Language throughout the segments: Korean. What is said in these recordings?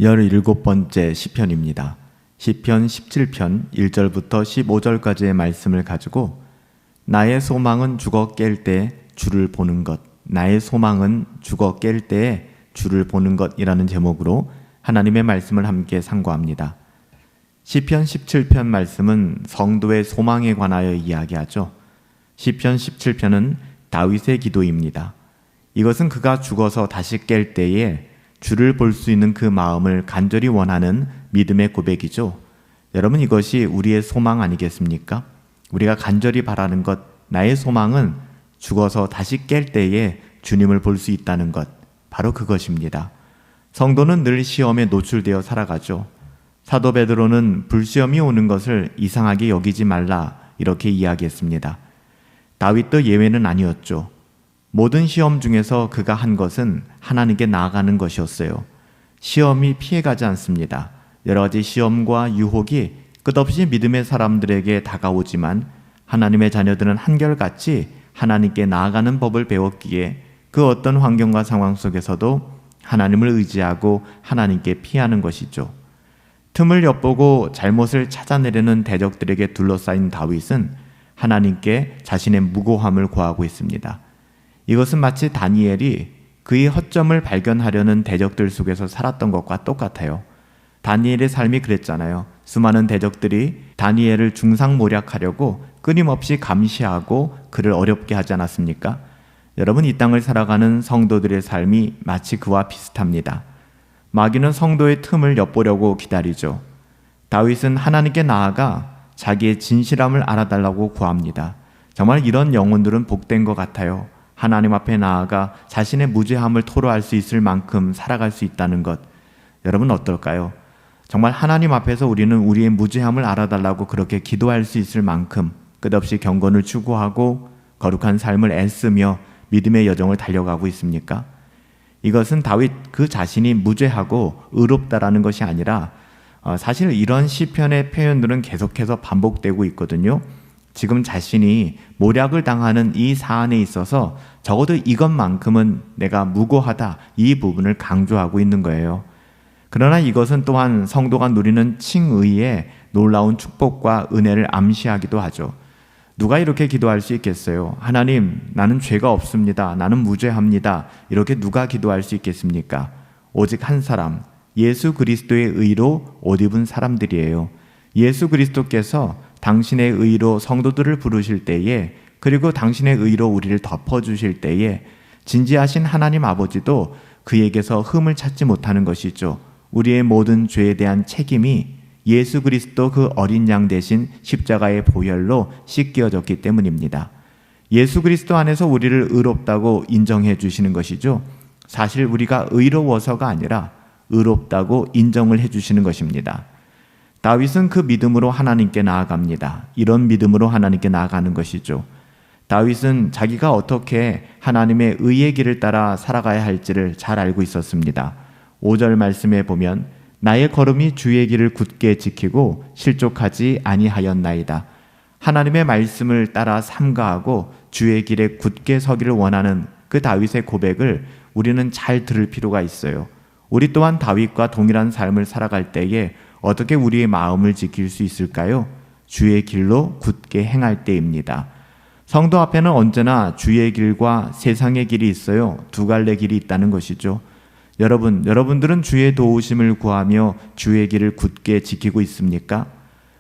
17번째 시편입니다. 시편 17편 1절부터 15절까지의 말씀을 가지고 나의 소망은 죽어 깰 때 주를 보는 것, 나의 소망은 죽어 깰 때에 주를 보는 것이라는 제목으로 하나님의 말씀을 함께 상고합니다. 시편 17편 말씀은 성도의 소망에 관하여 이야기하죠. 시편 17편은 다윗의 기도입니다. 이것은 그가 죽어서 다시 깰 때에 주를 볼 수 있는 그 마음을 간절히 원하는 믿음의 고백이죠. 여러분, 이것이 우리의 소망 아니겠습니까? 우리가 간절히 바라는 것, 나의 소망은 죽어서 다시 깰 때에 주님을 볼 수 있다는 것, 바로 그것입니다. 성도는 늘 시험에 노출되어 살아가죠. 사도 베드로는 불시험이 오는 것을 이상하게 여기지 말라 이렇게 이야기했습니다. 다윗도 예외는 아니었죠. 모든 시험 중에서 그가 한 것은 하나님께 나아가는 것이었어요. 시험이 피해가지 않습니다. 여러 가지 시험과 유혹이 끝없이 믿음의 사람들에게 다가오지만 하나님의 자녀들은 한결같이 하나님께 나아가는 법을 배웠기에 그 어떤 환경과 상황 속에서도 하나님을 의지하고 하나님께 피하는 것이죠. 틈을 엿보고 잘못을 찾아내려는 대적들에게 둘러싸인 다윗은 하나님께 자신의 무고함을 고하고 있습니다. 이것은 마치 다니엘이 그의 허점을 발견하려는 대적들 속에서 살았던 것과 똑같아요. 다니엘의 삶이 그랬잖아요. 수많은 대적들이 다니엘을 중상모략하려고 끊임없이 감시하고 그를 어렵게 하지 않았습니까? 여러분, 이 땅을 살아가는 성도들의 삶이 마치 그와 비슷합니다. 마귀는 성도의 틈을 엿보려고 기다리죠. 다윗은 하나님께 나아가 자기의 진실함을 알아달라고 구합니다. 정말 이런 영혼들은 복된 것 같아요. 하나님 앞에 나아가 자신의 무죄함을 토로할 수 있을 만큼 살아갈 수 있다는 것. 여러분 어떨까요? 정말 하나님 앞에서 우리는 우리의 무죄함을 알아달라고 그렇게 기도할 수 있을 만큼 끝없이 경건을 추구하고 거룩한 삶을 애쓰며 믿음의 여정을 달려가고 있습니까? 이것은 다윗 그 자신이 무죄하고 의롭다라는 것이 아니라 사실 이런 시편의 표현들은 계속해서 반복되고 있거든요. 지금 자신이 모략을 당하는 이 사안에 있어서 적어도 이것만큼은 내가 무고하다, 이 부분을 강조하고 있는 거예요. 그러나 이것은 또한 성도가 누리는 칭의의 놀라운 축복과 은혜를 암시하기도 하죠. 누가 이렇게 기도할 수 있겠어요? 하나님, 나는 죄가 없습니다. 나는 무죄합니다. 이렇게 누가 기도할 수 있겠습니까? 오직 한 사람, 예수 그리스도의 의로 옷 입은 사람들이에요. 예수 그리스도께서 당신의 의로 성도들을 부르실 때에, 그리고 당신의 의로 우리를 덮어주실 때에 진지하신 하나님 아버지도 그에게서 흠을 찾지 못하는 것이죠. 우리의 모든 죄에 대한 책임이 예수 그리스도 그 어린 양 대신 십자가의 보혈로 씻겨졌기 때문입니다. 예수 그리스도 안에서 우리를 의롭다고 인정해 주시는 것이죠. 사실 우리가 의로워서가 아니라 의롭다고 인정을 해 주시는 것입니다. 다윗은 그 믿음으로 하나님께 나아갑니다. 이런 믿음으로 하나님께 나아가는 것이죠. 다윗은 자기가 어떻게 하나님의 의의 길을 따라 살아가야 할지를 잘 알고 있었습니다. 5절 말씀에 보면 나의 걸음이 주의 길을 굳게 지키고 실족하지 아니하였나이다. 하나님의 말씀을 따라 삼가하고 주의 길에 굳게 서기를 원하는 그 다윗의 고백을 우리는 잘 들을 필요가 있어요. 우리 또한 다윗과 동일한 삶을 살아갈 때에 어떻게 우리의 마음을 지킬 수 있을까요? 주의 길로 굳게 행할 때입니다. 성도 앞에는 언제나 주의 길과 세상의 길이 있어요. 두 갈래 길이 있다는 것이죠. 여러분들은 주의 도우심을 구하며 주의 길을 굳게 지키고 있습니까?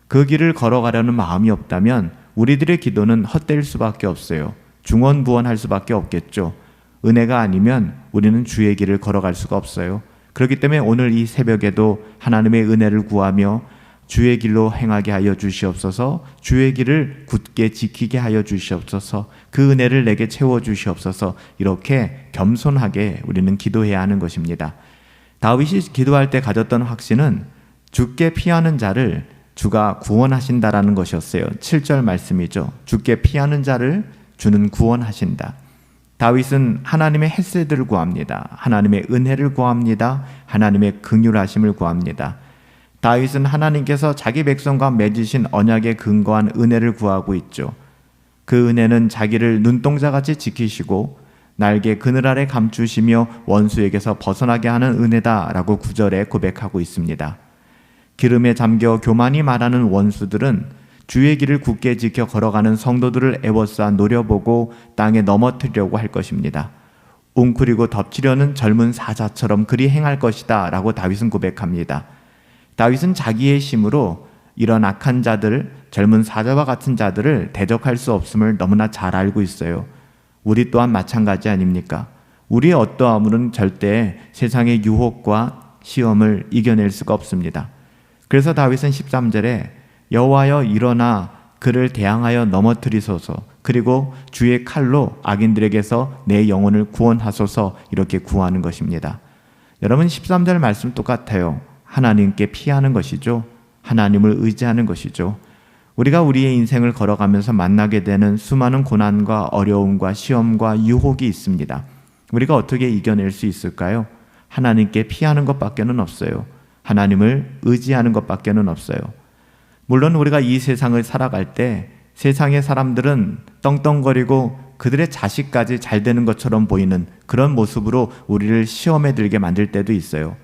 그 길을 걸어가려는 마음이 없다면 우리들의 기도는 헛될 수밖에 없어요. 중언부언할 수밖에 없겠죠. 은혜가 아니면 우리는 주의 길을 걸어갈 수가 없어요. 그렇기 때문에 오늘 이 새벽에도 하나님의 은혜를 구하며 주의 길로 행하게 하여 주시옵소서, 주의 길을 굳게 지키게 하여 주시옵소서, 그 은혜를 내게 채워 주시옵소서, 이렇게 겸손하게 우리는 기도해야 하는 것입니다. 다윗이 기도할 때 가졌던 확신은 주께 피하는 자를 주가 구원하신다라는 것이었어요. 7절 말씀이죠. 주께 피하는 자를 주는 구원하신다. 다윗은 하나님의 헤세드를 구합니다. 하나님의 은혜를 구합니다. 하나님의 긍휼하심을 구합니다. 다윗은 하나님께서 자기 백성과 맺으신 언약에 근거한 은혜를 구하고 있죠. 그 은혜는 자기를 눈동자같이 지키시고 날개 그늘 아래 감추시며 원수에게서 벗어나게 하는 은혜다라고 9절에 고백하고 있습니다. 기름에 잠겨 교만이 말하는 원수들은 주의 길을 굳게 지켜 걸어가는 성도들을 애워싸 노려보고 땅에 넘어뜨리려고 할 것입니다. 웅크리고 덮치려는 젊은 사자처럼 그리 행할 것이다 라고 다윗은 고백합니다. 다윗은 자기의 힘으로 이런 악한 자들, 젊은 사자와 같은 자들을 대적할 수 없음을 너무나 잘 알고 있어요. 우리 또한 마찬가지 아닙니까? 우리의 어떠함으로는 절대 세상의 유혹과 시험을 이겨낼 수가 없습니다. 그래서 다윗은 13절에 여호와여 일어나 그를 대항하여 넘어뜨리소서, 그리고 주의 칼로 악인들에게서 내 영혼을 구원하소서, 이렇게 구하는 것입니다. 여러분, 13절 말씀 똑같아요. 하나님께 피하는 것이죠. 하나님을 의지하는 것이죠. 우리가 우리의 인생을 걸어가면서 만나게 되는 수많은 고난과 어려움과 시험과 유혹이 있습니다. 우리가 어떻게 이겨낼 수 있을까요? 하나님께 피하는 것밖에는 없어요. 하나님을 의지하는 것밖에는 없어요. 물론 우리가 이 세상을 살아갈 때 세상의 사람들은 떵떵거리고 그들의 자식까지 잘 되는 것처럼 보이는 그런 모습으로 우리를 시험에 들게 만들 때도 있어요.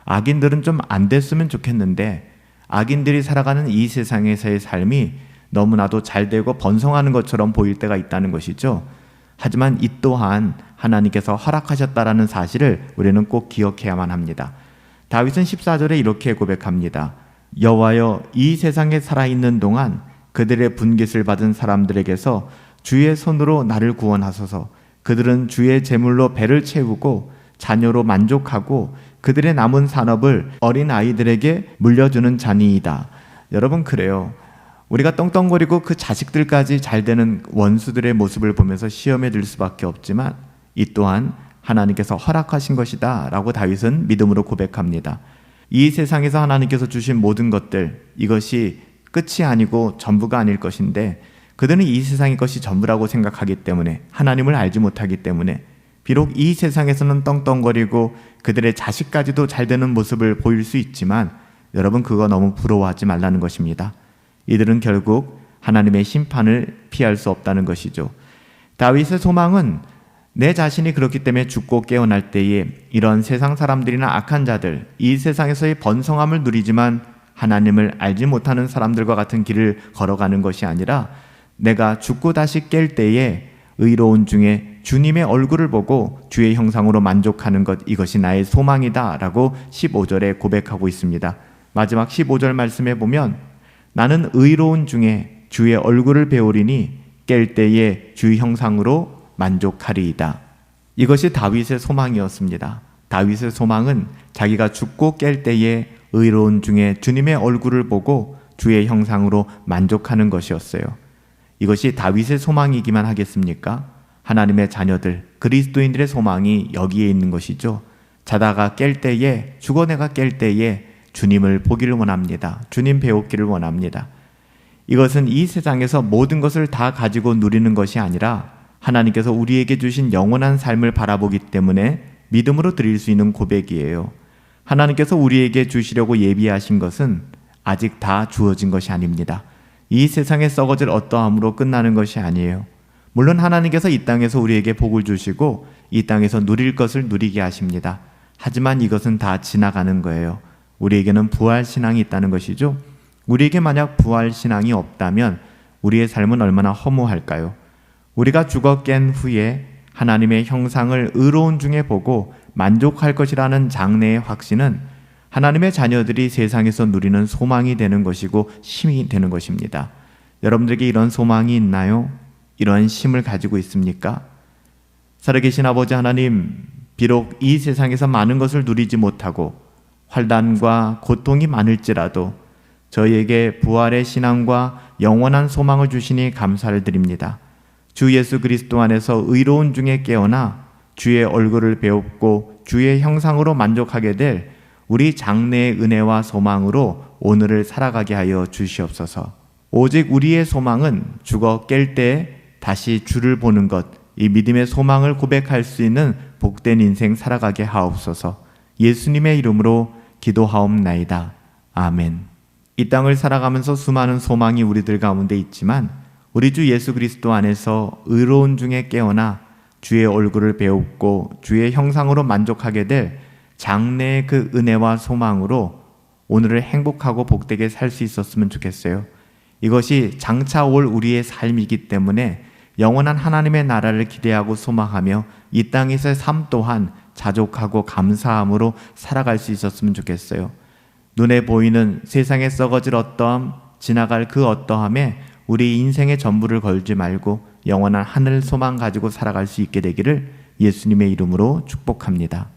악인들은 좀 안 됐으면 좋겠는데 악인들이 살아가는 이 세상에서의 삶이 너무나도 잘 되고 번성하는 것처럼 보일 때가 있다는 것이죠. 하지만 이 또한 하나님께서 허락하셨다라는 사실을 우리는 꼭 기억해야만 합니다. 다윗은 14절에 이렇게 고백합니다. 여호와여 이 세상에 살아있는 동안 그들의 분깃을 받은 사람들에게서 주의 손으로 나를 구원하소서. 그들은 주의 재물로 배를 채우고 자녀로 만족하고 그들의 남은 산업을 어린 아이들에게 물려주는 자니이다. 여러분, 그래요. 우리가 떵떵거리고 그 자식들까지 잘 되는 원수들의 모습을 보면서 시험에 들 수밖에 없지만 이 또한 하나님께서 허락하신 것이다 라고 다윗은 믿음으로 고백합니다. 이 세상에서 하나님께서 주신 모든 것들, 이것이 끝이 아니고 전부가 아닐 것인데 그들은 이 세상의 것이 전부라고 생각하기 때문에, 하나님을 알지 못하기 때문에 비록 이 세상에서는 떵떵거리고 그들의 자식까지도 잘 되는 모습을 보일 수 있지만 여러분, 그거 너무 부러워하지 말라는 것입니다. 이들은 결국 하나님의 심판을 피할 수 없다는 것이죠. 다윗의 소망은 내 자신이 그렇기 때문에 죽고 깨어날 때에 이런 세상 사람들이나 악한 자들, 이 세상에서의 번성함을 누리지만 하나님을 알지 못하는 사람들과 같은 길을 걸어가는 것이 아니라 내가 죽고 다시 깰 때에 의로운 중에 주님의 얼굴을 보고 주의 형상으로 만족하는 것, 이것이 나의 소망이다 라고 15절에 고백하고 있습니다. 마지막 15절 말씀에 보면 나는 의로운 중에 주의 얼굴을 배우리니 깰 때에 주의 형상으로 만족하리이다. 이것이 다윗의 소망이었습니다. 다윗의 소망은 자기가 죽고 깰 때에 의로운 중에 주님의 얼굴을 보고 주의 형상으로 만족하는 것이었어요. 이것이 다윗의 소망이기만 하겠습니까? 하나님의 자녀들, 그리스도인들의 소망이 여기에 있는 것이죠. 자다가 깰 때에, 죽어내가 깰 때에 주님을 보기를 원합니다. 주님 배우기를 원합니다. 이것은 이 세상에서 모든 것을 다 가지고 누리는 것이 아니라 하나님께서 우리에게 주신 영원한 삶을 바라보기 때문에 믿음으로 드릴 수 있는 고백이에요. 하나님께서 우리에게 주시려고 예비하신 것은 아직 다 주어진 것이 아닙니다. 이 세상에 썩어질 어떠함으로 끝나는 것이 아니에요. 물론 하나님께서 이 땅에서 우리에게 복을 주시고 이 땅에서 누릴 것을 누리게 하십니다. 하지만 이것은 다 지나가는 거예요. 우리에게는 부활신앙이 있다는 것이죠. 우리에게 만약 부활신앙이 없다면 우리의 삶은 얼마나 허무할까요? 우리가 죽어 깬 후에 하나님의 형상을 의로운 중에 보고 만족할 것이라는 장래의 확신은 하나님의 자녀들이 세상에서 누리는 소망이 되는 것이고 힘이 되는 것입니다. 여러분들에게 이런 소망이 있나요? 이러한 힘을 가지고 있습니까? 살아계신 아버지 하나님, 비록 이 세상에서 많은 것을 누리지 못하고 환난과 고통이 많을지라도 저희에게 부활의 신앙과 영원한 소망을 주시니 감사를 드립니다. 주 예수 그리스도 안에서 의로운 중에 깨어나 주의 얼굴을 배웁고 주의 형상으로 만족하게 될 우리 장래의 은혜와 소망으로 오늘을 살아가게 하여 주시옵소서. 오직 우리의 소망은 죽어 깰 때 다시 주를 보는 것, 이 믿음의 소망을 고백할 수 있는 복된 인생 살아가게 하옵소서. 예수님의 이름으로 기도하옵나이다. 아멘. 이 땅을 살아가면서 수많은 소망이 우리들 가운데 있지만 우리 주 예수 그리스도 안에서 의로운 중에 깨어나 주의 얼굴을 배웁고 주의 형상으로 만족하게 될 장래의 그 은혜와 소망으로 오늘을 행복하고 복되게 살 수 있었으면 좋겠어요. 이것이 장차 올 우리의 삶이기 때문에 영원한 하나님의 나라를 기대하고 소망하며 이 땅에서의 삶 또한 자족하고 감사함으로 살아갈 수 있었으면 좋겠어요. 눈에 보이는 세상에 썩어질 어떠함, 지나갈 그 어떠함에 우리 인생의 전부를 걸지 말고 영원한 하늘 소망 가지고 살아갈 수 있게 되기를 예수님의 이름으로 축복합니다.